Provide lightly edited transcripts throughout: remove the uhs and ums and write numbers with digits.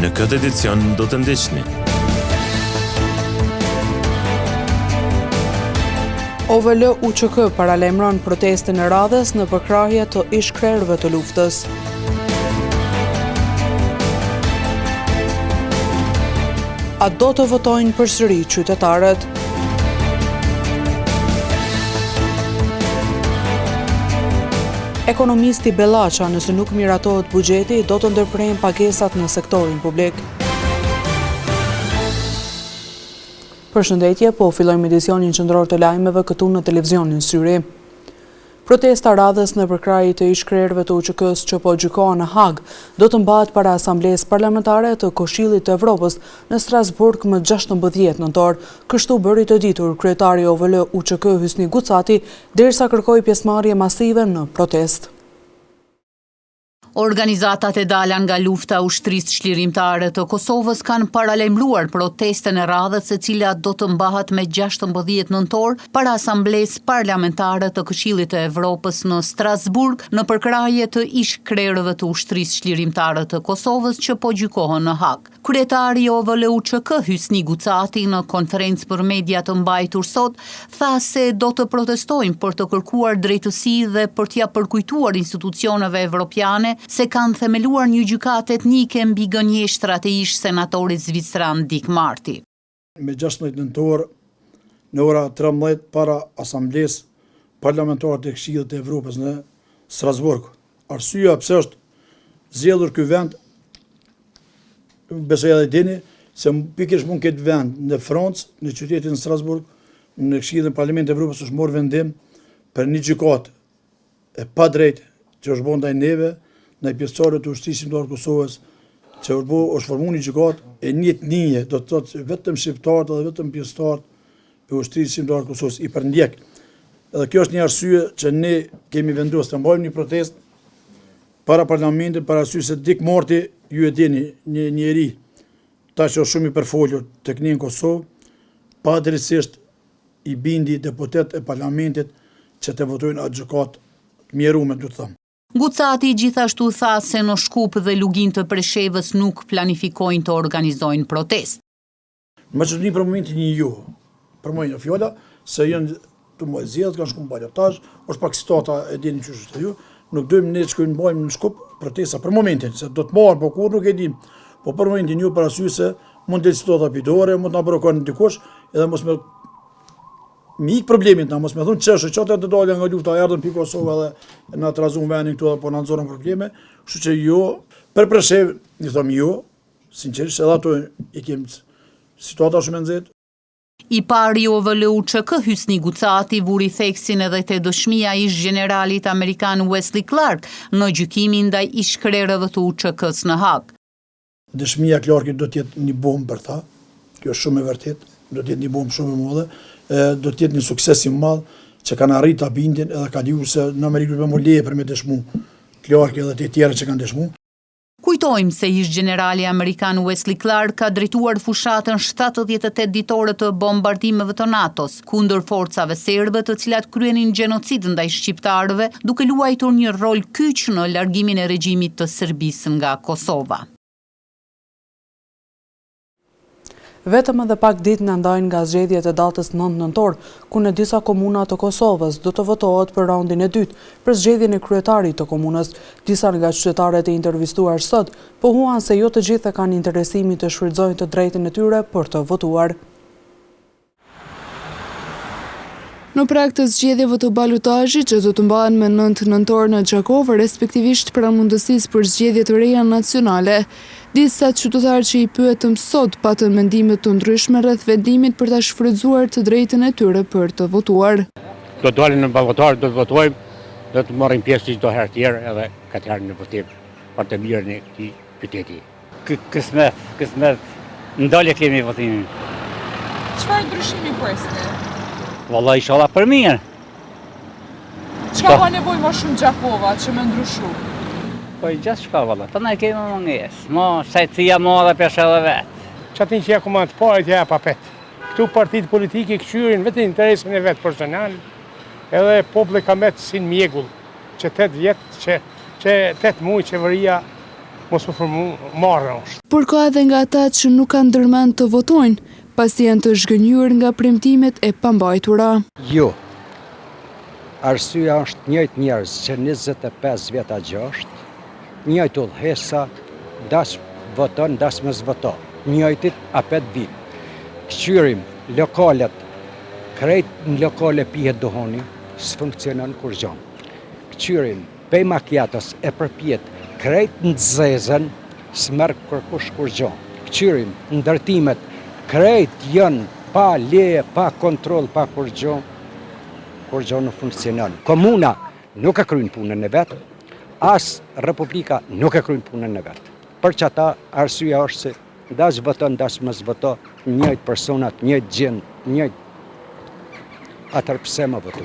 Në këtë edicion do të ndiqni. OVL UÇK paralajmëron protestën e radhës në përkrahje të ish-krerëve të luftës. A do të votojnë përsëri qytetarët? Ekonomisti Bellaça, nëse nuk miratohet buxheti, do të ndërprejnë pagesat në sektorin publik. Përshëndetje, po fillojmë edicionin qendror të lajmeve këtu në televizionin Syri. Protesta radhës në përkrahje të ish-krerëve të UÇK-s që po gjykohen në Hag do të mbahet para Asamblesë Parlamentare të Këshillit të Evropës në Strasburg më 16 nëntor. Kështu bëri të ditur kryetari i OVL UÇK Hysni Gucati, derisa kërkoi pjesëmarrje masive në protestë. Organizatat e dala nga lufta ushtrisë çlirimtare të Kosovës kanë paralajmëruar protestën e radhës, e cila do të mbahet me 16 nëntor para Asamblesë Parlamentare të Këshillit të Evropës në Strasburg në përkrahje të ish-krerëve të ushtrisë çlirimtare të Kosovës që po gjykohen në Hag. Kryetari i OVL UÇK Hysni Gucati në konferencë për media të mbajtur sot tha se do të protestojnë për të kërkuar drejtësi dhe për t'ia përkujtuar institucioneve evropiane se kanë themeluar një gjykatë etnike mbi gënjeshtrat e ish senatorit zvicran Dick Marty. Me 16 nëntor në ora 13 para Asamblesë Parlamentare të Këshillit të Evropës në Strasburg. Arsyeja pse është zgjedhur ky vend, besoj edhe dini, se pikërisht mund këtë vend në Francë, në qytetin Strasburg, në Këshillin e Parlamentit të Evropës është marrë vendim për një gjykatë e padrejtë që është bërë ndaj neve, ndaj pjesëtarëve të ushtrisë shqiptare të Kosovës, që është formuar një gjykatë e një etnie, do të thotë vetëm shqiptarët dhe vetëm pjesëtarët e ushtrisë shqiptare të Kosovës i përndjek. Edhe kjo është një arsye që ne kemi vendosur të mbajmë një protestë para parlamentit, para arsye se Dick Marty, ju e dini, një njeri ta që është shumë i përfolur tek ne në Kosovë, padrejtisht i bindi deputet e parlamentit që të votojnë atë gjykatë të mjeruar, do të them. Gucati gjithashtu tha se në Shkup dhe Lugin të Preshevës nuk planifikojnë të organizojnë protestë. Më çuditni për momentin një ju. Për mua fjola se janë të më zgjedh, kanë shkuar në balotazh, është pak situata e dini që është ju. Nuk dojmë ne të shkojmë bëjmë në Shkup protesta për momentin, se do të marr, po kur nuk e dim. Po për momentin ju për arsye se mund të situata pitore, mund të na provokojnë dikush, edhe mos me ik problemin, na mos me thonë çështë çota të dalë nga lufta, erdhën pikë Kosova dhe na trazun vendin këtu apo na nxorën probleme, kështu që jo për Preshev, i them jo, sinqerisht edhe ato i kem situata shumë e nxehtë. I pari OVL UÇK Hysni Gucati vuri theksin edhe te dëshmia ish generalit amerikan Wesley Clark në gjykimin ndaj ish-krerëve të UÇK-s në Hag. Dëshmia Clarkit do të jetë një bombë për ta. Kjo është shumë e vërtetë, do të jetë një bombë shumë e madhe, do të jetë një sukses i madh që kanë arritur ta bindin edhe ka diu se në Amerikë do të më leje për me dëshmu Clark edhe të tjerë që kanë dëshmu. Kujtojmë se ish generali amerikan Wesley Clark ka drejtuar fushatën 78 ditore të bombardimeve të NATO-s kundër forcave serbe, të cilat kryenin gjenocid ndaj shqiptarëve, duke luajtur një rol kyç në largimin e regjimit të Serbisë nga Kosova. Vetëm edhe pak ditë në ndajnë nga zgjedhjet e datës 9 nëntor, ku në disa komuna të Kosovës do të votohet për raundin e dytë për zgjedhjen e kryetarit të komunës. Disa nga qytetarët e intervistuar sot pohuan se jo të gjithë kanë interesimin të shfrytëzojnë të drejtën e tyre për të votuar. Në prag të zgjedhjeve të balotazhit që do të mbahen me 9 nëntor në Gjakovë, respektivisht pranë mundësisë për zgjedhje të reja nacionale, disa qytetarë që i pyetëm sot patën mendime të ndryshme rreth vendimit për ta shfrytzuar të drejtën e tyre për të votuar. Do të dalim në ballotar, do të votojmë, do të marrim pjesë çdo herë tjetër edhe këtë herë në votim për të mirën e këtij qyteti. Kismet, ndalje kemi votimin. Çfarë ndryshimi presni? Valla inshallah për mirë. Çka ka nevojë më shumë Gjakova që me ndryshu? Po i gjithë shka valla, të ne kemi më njësë, ma sajtësia ma dhe peshe dhe vetë. Qatin që ja komandë parit ja papet. Këtu partitë politike këshyrin vetë interesin e vetë personal, edhe pople ka metë si mjegull, që 8 vjetë, që 8 muaj qeveria mos u formu marrë është. Por ka edhe nga ata që nuk kanë ndërmend të votojnë, pasi janë të zhgënjur nga premtimet e pambajtura. Jo, arsyeja është njëjtë njerëz që 25 vjet gjashtë, njëjtë udhëhesa, dash voton, dash mos voton, njëjtit a 5 vit. Shqyrim lokalet, krejt në lokale pihet dohoni, s'funksionon kur gjë. Shqyrim pej makiatos e përpjet, krejt në zezën, s'merr kërkush kur gjë. Shqyrim ndërtimet, krejt janë pa leje, pa kontroll, pa kur gjë nuk funksionon. Komuna nuk e kryen punën e vet, as Republika nuk e kryen punën e vet. Për që ata arsyeja është se dash voton, dash mos voton, njëjtë personat, njëjtë gjend, njëjtë atër pse më votu.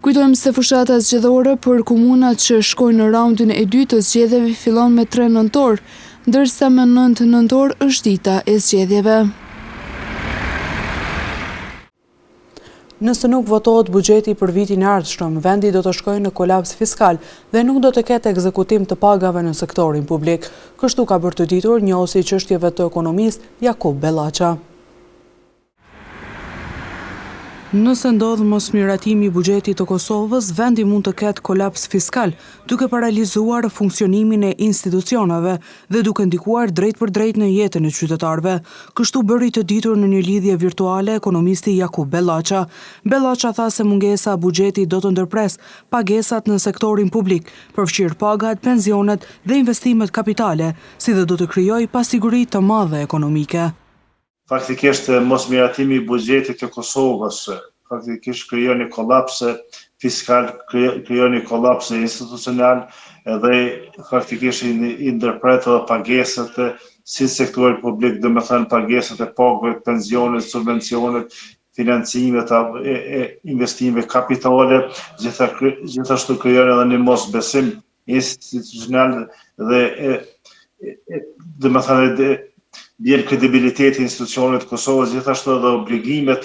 Kujtojmë se fushata zgjedhore për komunat që shkojnë në raundin e dytë të zgjedhjeve fillon me 3 nëntor, ndërsa me 9 nëntor është dita e zgjedhjeve. Nëse nuk votohet buxheti për vitin e ardhshëm, vendi do të shkojë në kolaps fiskal dhe nuk do të ketë ekzekutim të pagave në sektorin publik. Kështu ka bërë të ditur njohësi çështjeve të ekonomisë Jakub Bellaça. Nëse ndodh mosmiratimi i buxhetit të Kosovës, vendi mund të ketë kolaps fiskal, duke paralizuar funksionimin e institucioneve dhe duke ndikuar drejt për drejt në jetën e qytetarëve. Kështu bëri të ditur në një lidhje virtuale ekonomisti Jakub Bellaça. Bellaça tha se mungesa e buxhetit do të ndërpres pagesat në sektorin publik, përfshirë pagat, pensionet dhe investimet kapitale, si dhe do të krijojë pasiguri të madhe ekonomike. Faktikisht mosmiratimi i buxhetit të Kosovës faktikisht krijon një kolaps fiskal, krijon një kolaps institucional dhe faktikisht i ndërpret edhe pagesat si sektori publik, domethënë pagesat e pagave, pensionet, subvencionet, financimet e investimeve kapitale, gjithashtu krijon edhe një mosbesim institucional dhe domethënë bjen kredibiliteti institucionet të Kosovës, gjithashtu edhe obligimet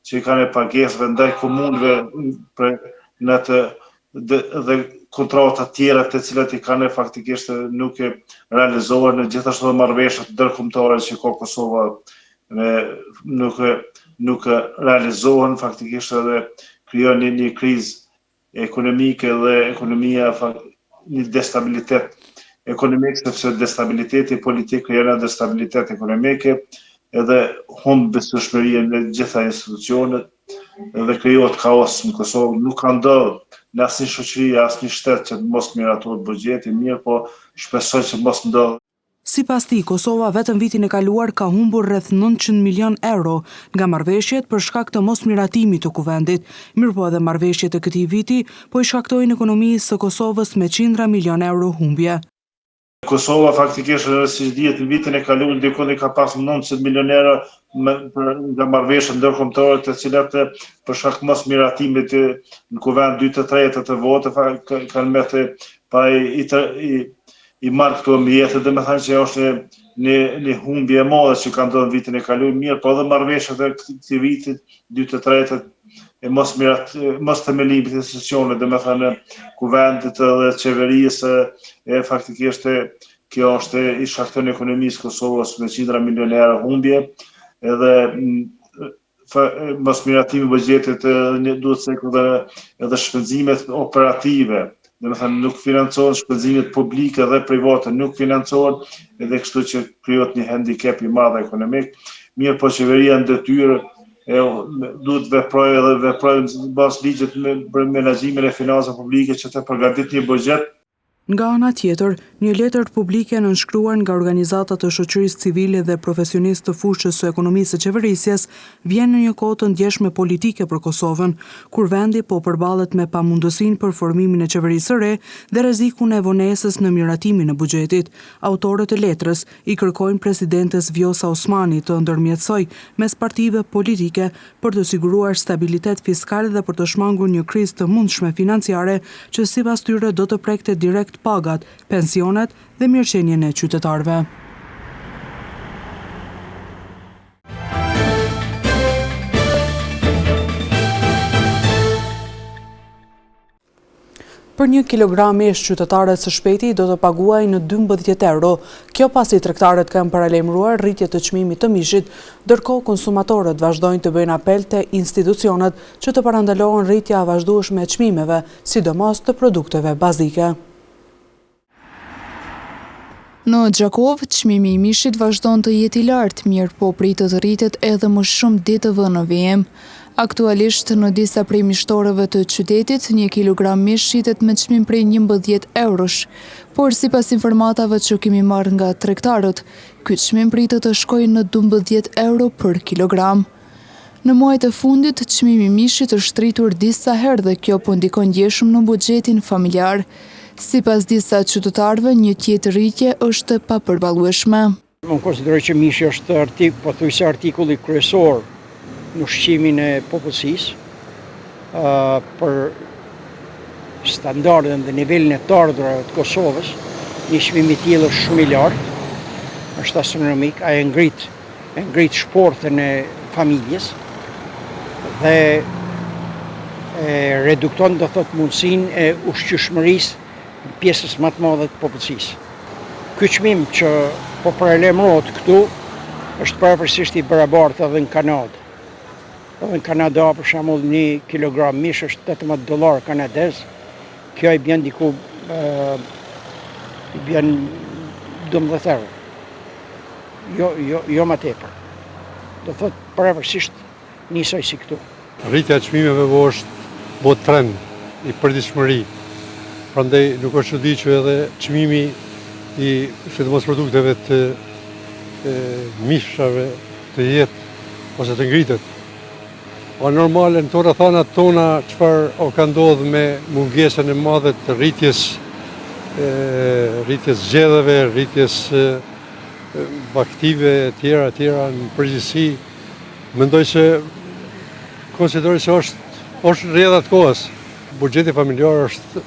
që i kanë pagesave ndaj komunëve dhe kontrata të tjera të cilat i kanë faktikisht nuk e realizohen, gjithashtu edhe marrëveshjet ndërkombëtare që ka Kosova nuk realizohen, faktikisht edhe krijon një krizë ekonomike dhe ekonomia një destabilitet ekonomik, sepse destabiliteti politik krijon destabilitet ekonomike, edhe humbë besueshmëria në gjitha institucionet dhe krijohet kaos në Kosovë. Nuk ka ndodhur në asnjë shoqëri, asnjë shtet që mos miratohet buxheti mirë, po shpresoj që mos ndodh. Sipas tij, Kosova vetëm vitin e kaluar ka humbur rreth 900 milion euro nga marrëveshjet për shkak të mosmiratimit të kuvendit. Mirëpo edhe marrëveshjet e këtij viti po i shkaktojnë ekonomisë së Kosovës me qindra milion euro humbje. Kosova faktikisht, si dihet, në vitin e kaluar ndikon ka pas 900 milion euro nga marrëveshjet ndërkombëtare, të cilat për shkak mosmiratimit në kuvend 2/3 të votave kanë mbetë pa i marrë këto mjetet, dhe me thënë që është një humbje e madhe që ka ndodhur në vitin e kaluar, mirë, po edhe marrëveshjet e këtij vitit 2/3 e mos themelimit të institucioneve, dhe me thënë kuvendit dhe qeverisë, faktikisht kjo është i shkakton ekonomisë Kosovës me qindra milion euro humbje, edhe mosmiratimi i buxhetit duhet se edhe shpenzimet operative, dhe me thënë nuk financohen shpenzimet publike dhe private, nuk financohen, edhe kështu që krijohet një handicap i madh ekonomik. Mirë, po qeveria në detyrë duhet veprojë bazë ligjit me menaxhimin e financave publike që të përgatitë një buxhet. Nga ana tjetër, një letër publike nënshkruar nga organizata të shoqërisë civile dhe profesionistë të fushës së ekonomisë së qeverisjes vjen në një kohë të ndjeshme politike për Kosovën, kur vendi po përballet me pamundësinë për formimin e qeverisë së re dhe rrezikun e vonesës në miratimin e buxhetit. Autorët e letrës i kërkojnë presidentes Vjosa Osmani të ndërmjetësojë mes partive politike për të siguruar stabilitet fiskal dhe për të shmangur një krizë të mundshme financiare që sipas tyre do të prekte direkt pagat, pensionet dhe mirëqenien e qytetarëve. Për 1 kilogram mish qytetarët së Shpeti do të paguajnë në 12 euro. Kjo pasi tregtarët kanë paralajmëruar rritje të çmimit të mishit, ndërkohë konsumatorët vazhdojnë të bëjnë apel te institucionet që të parandalohen rritja e vazhdueshme e çmimeve, sidomos të produkteve bazike. Në Gjakov, çmimi i mishit vazhdon të jetë i lartë, mirë po pritet të rritet edhe më shumë ditëve në vijim. Aktualisht, në disa prej mishtorëve të qytetit, 1 kilogram mish shitet me çmim prej 11 eurosh, por sipas informative që kemi marrë nga tregtarët, ky çmim pritet të shkojë në 12 euro për kilogram. Në muajt e fundit, çmimi i mishit është rritur disa herë dhe kjo po ndikon ndjeshëm në buxhetin familjar. Sipas disa qytetarëve, një tjetër rritje është e papërballueshme. Unë konsideroj që mishi është pothuajse artikulli kryesor në ushqimin e popullsisë, për standardin dhe nivelin e të ardhurave të Kosovës, një çmim i tillë është shumë i lartë, është astronomik, ai e ngrit shportën e familjes dhe redukton do thot mundësinë e ushqyeshmërisë pjesës më të madhe të popullsisë. Ky çmim që po paralajmërohet këtu është pavarësisht i barabartë edhe në Kanadë. Edhe në Kanada, për shembull, 1 kilogram mish është $18 kanadez. Kjo i bën diku i bën 12 euro. Jo më tepër. Do thot pavarësisht nisoj si këtu. Rritja e çmimeve është trend i përditshmëri. Prandaj nuk është çudi që edhe çmimi i sidomos produkteve të mishave të jetë ose të ngritet. O normale në të rrethonat tona çfarë ka ndodhur me mungesën e madhe të rritjes zgjedhjeve, rritjes aktive e tjera në përgjithësi, konsideroj se është rrjedha e kohës. Buxheti familjar është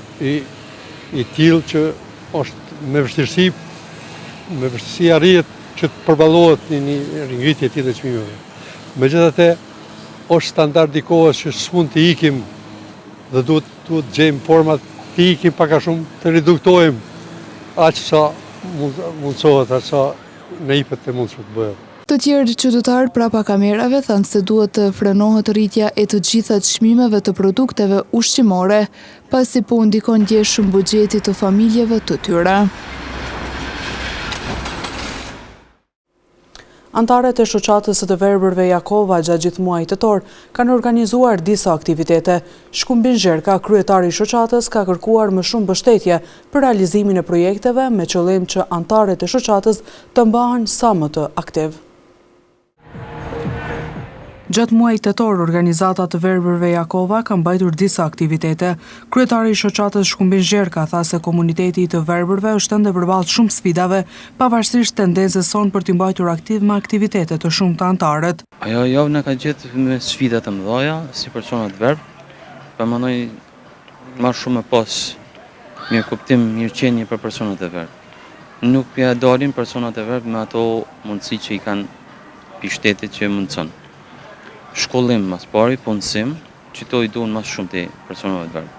i tillë që është me vështirësi arrihet që të përballohet një ngritje e tillë të çmimeve. Megjithatë, është standard i kohës që s'mund të ikim dhe duhet të gjejmë format të ikim pak a shumë të reduktojmë aq sa mundsohet, aq sa në ipet të mundshme të bëhet. Të tjerë qytetarë prapa kamerave thanë se duhet të frenohet rritja e të gjitha çmimeve të produkteve ushqimore, pasi po ndikon ndjeshëm buxhetit të familjeve të tyre. Antarët e shoqatës së të verbërve Jakova gjatë gjithë muajit tetor kanë organizuar disa aktivitete. Shkumbin Zherka, kryetari i shoqatës, ka kërkuar më shumë mbështetje për realizimin e projekteve me qëllim që antarët e shoqatës të mbahen sa më të aktiv. Gjatë muajit tetor, organizata të verbërve Jakova ka mbajtur disa aktivitete. Kryetari i shoqatës Shkumbin Zherka tha se komuniteti i të verbërve është ende përballë shumë sfidave, pavarësisht tendencës son për të mbajtur aktiv me aktivitete të shumta antarët. Ajo javë na ka gjetur me sfida të mëdha si personat verb, përmendoj më shumë pas mirë kuptim, mirëqenie për personat e verb. Nuk ja dalin personat e verb me ato mundësi që i kanë shtetit që mundson. Shkollim mas pari, punësim, që to i duhen mas shumë të personave të verb.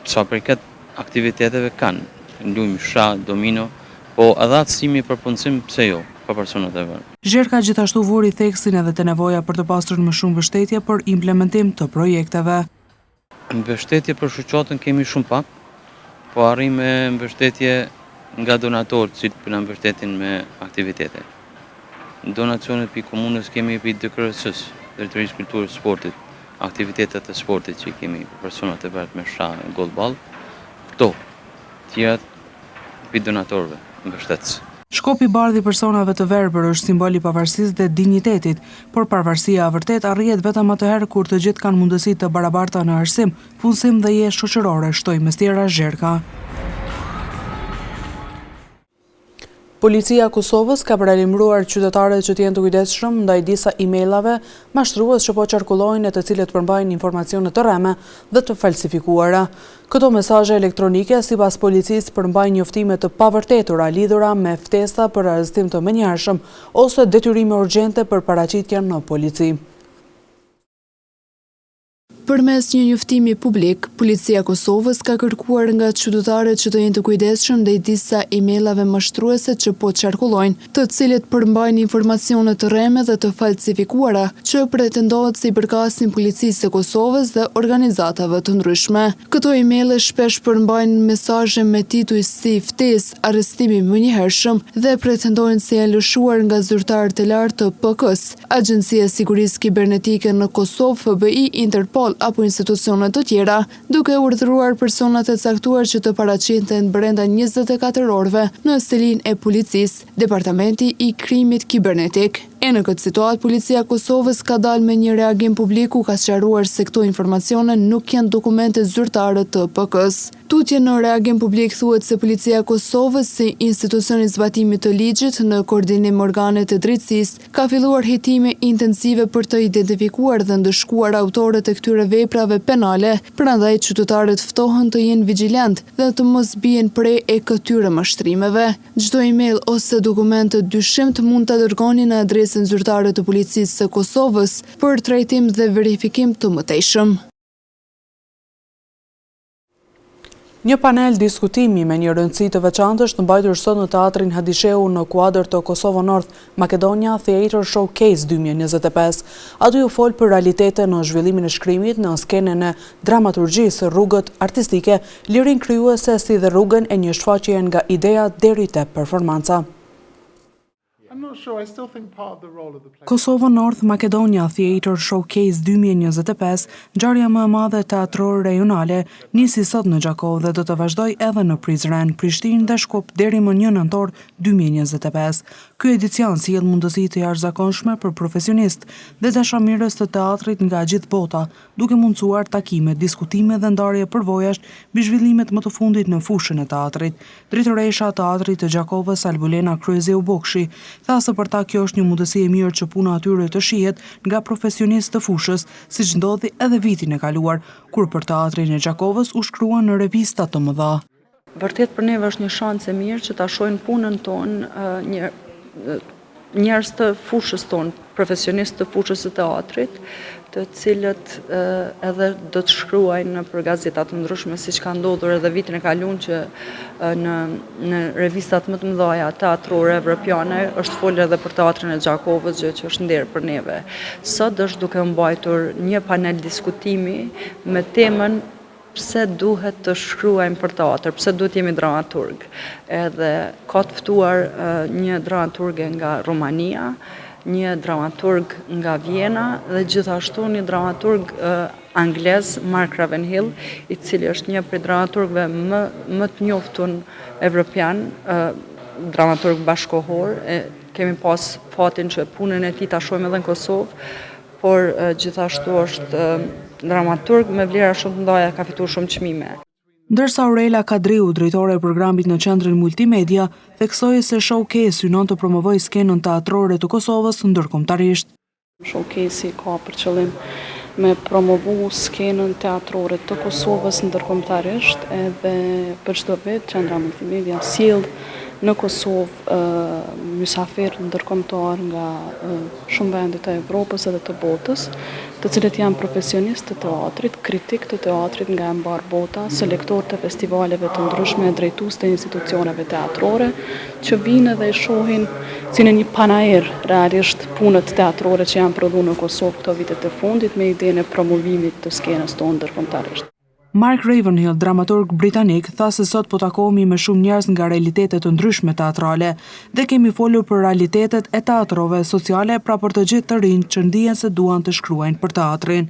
Sa për këtë aktiviteteve kanë, lujmë shah, domino, po edhe atësimi për punësim pse jo, për personat e verb. Zherka gjithashtu vuri theksin edhe të nevoja për të pasur më shumë mbështetje për implementim të projekteve. Mbështetje për shoqatën kemi shumë pak, po arrim me mbështetje nga donatorët që për na mbështetin me aktivitete. Donacionet për komunës kemi për DKRS-s, Drejtorisë Kulturës Sportit, aktivitetet e sportit që kemi për personat e verb me shah e golball, këto tjerat për donatorëve mbështetës. Shkopi i bardhë i personave të verbër është simbol i pavarësisë dhe dinjitetit, por pavarësia e vërtet arrihet vetëm atëherë kur të gjithë kanë mundësi të barabarta në arsim, punësim dhe jetë shoqërore, shtoi Mestiera Zherka. Policia e Kosovës ka paralajmëruar qytetarët që të jenë të kujdesshëm ndaj disa emailave mashtrues që po qarkullojnë e të cilët përmbajnë informacione të rreme dhe të falsifikuara. Këto mesazhe elektronike sipas policisë përmbajnë njoftime të pavërtetura lidhura me ftesa për arrestim të menjëhershëm ose detyrime urgjente për paraqitjen në polici. Përmes një njoftimi publik, Policia e Kosovës ka kërkuar nga qytetarët që të jenë të kujdesshëm ndaj disa emailave mashtruese që po qarkullojnë, të cilët përmbajnë informacione të rreme dhe të falsifikuara që pretendohet se i përkasin Policisë së Kosovës dhe organizatave të ndryshme. Këto emaile shpesh përmbajnë mesazhe me titull si ftesë, arrestimi menjëhershëm dhe pretendojnë se janë lëshuar nga zyrtarë të lartë të PK-s, Agjencia e Sigurisë Kibernetike në Kosovë, FBI, Interpol apo institucionet të tjera, duke urdhëruar personat e caktuar që të paraqiten brenda 24 orëve në selinë e policisë, Departamenti i Krimit Kibernetik. E në këtë situatë, Policia e Kosovës ka dalë me një reagim publik ku ka sqaruar se këto informacione nuk janë dokumente zyrtare të PK-s. Tutje në reagim publik thuhet se Policia e Kosovës si institucioni i zbatimit të ligjit në koordinim me organet të drejtësisë ka filluar hetime intensive për të identifikuar dhe ndëshkuar autorët e këtyre veprave penale, prandaj qytetarët ftohen të jenë vigjilant dhe të mos bien pre e këtyre mashtrimeve. Çdo email ose dokument të dyshimt mund ta dërgoni në adresën zyrtare të Policisë së Kosovës për trajtim dhe verifikim të mëtejshëm. Një panel diskutimi me një rëndësi të veçantë është mbajtur sot në teatrin Hadisheu në kuadër të Kosovo North Makedonia Theatre Showcase 2025. Aty u fol për realitete në zhvillimin e shkrimit në skenën e dramaturgjisë, rrugët artistike, lirin krijuese si dhe rrugën e një shfaqjeje nga ideja deri te performanca. Kosovo North Makedonia Theatre Showcase 2025, ngjarja më e madhe teatrore rajonale, nisi sot në Gjakov dhe do të vazhdoj edhe në Prizren, Prishtinë dhe Shkup deri më 1 nëntor 2025. Ky edicion sjell mundësi të jashtëzakonshme për profesionistë dhe dashamirës të teatrit nga gjithë bota, duke mundsuar takime, diskutime dhe ndarje përvojash mbi zhvillimet më të fundit në fushën e teatrit. Drejtoresha e teatrit të Gjakovës, Albulena Kryezeu Bokshi, tha se për ta kjo është një mundësi e mirë që puna atyre të shihet nga profesionistë të fushës, siç ndodhi edhe vitin e kaluar, kur për teatrin e Gjakovës u shkruan në revista të mëdha. Vërtet për neve është një shans e mirë që ta shohin punën tonë njerëz të fushës tonë, profesionistë të fushës së teatrit, të cilët edhe do të shkruajnë për gazeta të ndryshme, siç ka ndodhur edhe vitin e kaluar që në revistat më të mëdha teatrore evropiane është folur edhe për teatrin e Gjakovës, gjë që është nder për neve. Sot është duke mbajtur një panel diskutimi me temën pse duhet të shkruajmë për teatr, pse duhet jemi dramaturg. Edhe ka të ftuar një dramaturge nga Romania, një dramaturg nga Vjena dhe gjithashtu një dramaturg anglez, Mark Ravenhill, i cili është një prej dramaturgëve më të njohur evropian, dramaturg bashkohor. Kemi pas fatin që punën e tij ta shohim edhe në Kosovë, por gjithashtu është dramaturg me vlera shumë të mëdha, ka fituar shumë çmime. Ndërsa Aurela Kadriu, drejtore e programit në Qendrën Multimedia, theksoi se showcase synon të promovoj skenën teatrore të Kosovës ndërkombëtarisht. Showcase ka për qëllim me promovu skenën teatrore të Kosovës ndërkombëtarisht, edhe për çdo vit Qendra Multimedia sjell në Kosovë mysafir ndërkombëtar nga shumë vende të Evropës edhe të botës, të cilët janë profesionistë të teatrit, kritik të teatrit nga mbar bota, selektor të festivaleve të ndryshme, drejtues të institucioneve teatrore, që vinë dhe i shohin si në një panair realisht punët teatrore që janë prodhuar në Kosovë këto vitet e fundit me idenë e promovimit të skenës tonë ndërkombëtarisht. Mark Ravenhill, dramaturg britanik, tha se sot po takohemi me shumë njerëz nga realitetet të ndryshme teatrale dhe kemi folur për realitetet e teatrove sociale, pra për të gjithë të rinj që ndihen se duan të shkruajnë për teatrin.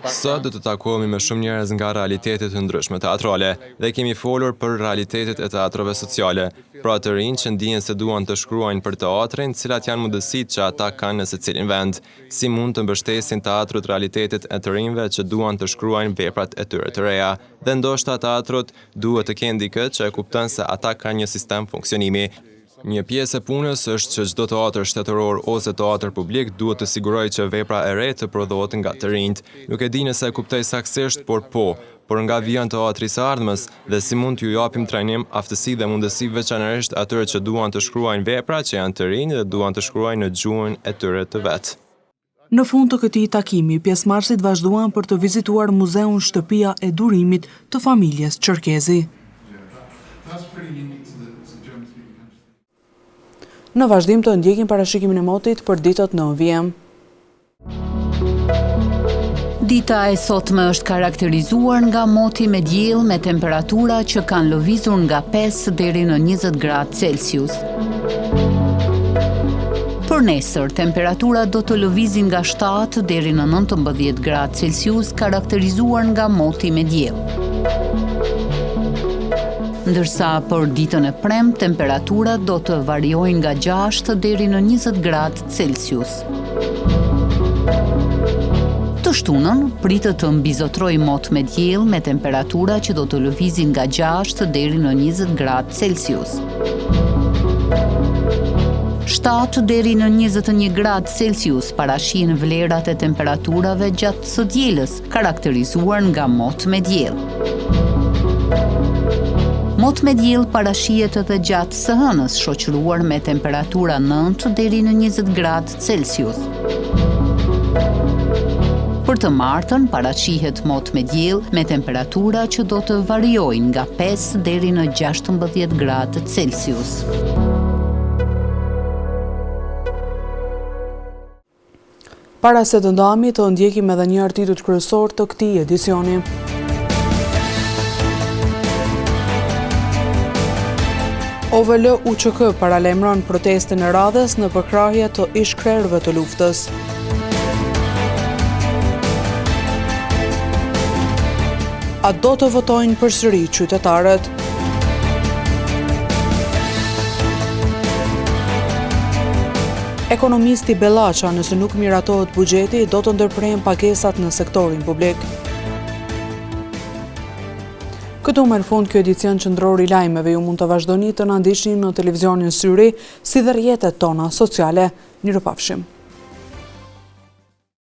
Sot do të takohemi me shumë njerëz nga realitetet të ndryshme teatrale dhe kemi folur për realitetet e teatrove sociale, pra të rinj që ndihen se duan të shkruajnë për teatrin, cilat janë mundësitë që ata kanë në secilin vend, si mund të mbështesin teatrut realitetet e të rinjve që duan të shkruajnë veprat e tyre të reja, dhe ndoshta teatrut duhet të kenë dikë që e kupton se ata kanë një sistem funksionimi. Një pjesë e punës është që çdo teatër shtetëror ose teatër publik duhet të sigurojë që vepra e re të prodhohet nga të rinjt. Nuk e di nëse e kuptoj saktësisht, por nga vijon teatri i së ardhmës dhe si mund t'ju japim trajnim, aftësi dhe mundësi veçanërisht atyre që duan të shkruajnë vepra që janë të rinj dhe duan të shkruajnë në gjuhën e tyre të vet. Në fund të këtij takimi, pjesëmarrësit vazhduan për të vizituar muzeun Shtëpia e Durimit të familjes Çerkezi. Në vazhdim të ndjekim parashikimin e motit për ditët 9 vjem. Dita e sotme është karakterizuar nga moti me diell me temperatura që kanë lëvizur nga 5 deri në 20 gradë Celsius. Për nesër, temperatura do të lëvizin nga 7 deri në 19 gradë Celsius, karakterizuar nga moti me diell. Ndërsa për ditën e premte, temperaturat do të variojnë nga 6 deri në 20 gradë Celsius. Të shtunën, pritet të mbizotrojë mot me diell me temperatura që do të lëvizin nga 6 deri në 20 gradë Celsius. 7 deri në 21 gradë Celsius parashihen vlerat e temperaturave gjatë së dielës, karakterizuar nga mot me diell. Mot me diell parashihet edhe gjatë së hënës, shoqëruar me temperatura 9 deri në 20 gradë Celsius. Për të martën parashihet mot me diell me temperatura që do të variojnë nga 5 deri në 16 gradë Celsius. Para se të ndami, të ndjekim edhe një artitut kryesor të këtij edicioni. OVL UÇK paralajmëron protestën e radhës në përkrahje të ish-krerëve të luftës. A do të votojnë përsëri qytetarët? Ekonomisti Bellaça, nëse nuk miratohet buxheti, do të ndërprejnë pagesat në sektorin publik. Këtu merr fund ky edicion qendror i lajmeve. Ju mund të vazhdoni të na ndiqni në televizionin Syri, si dhe rrjetet tona sociale. Mirupafshim.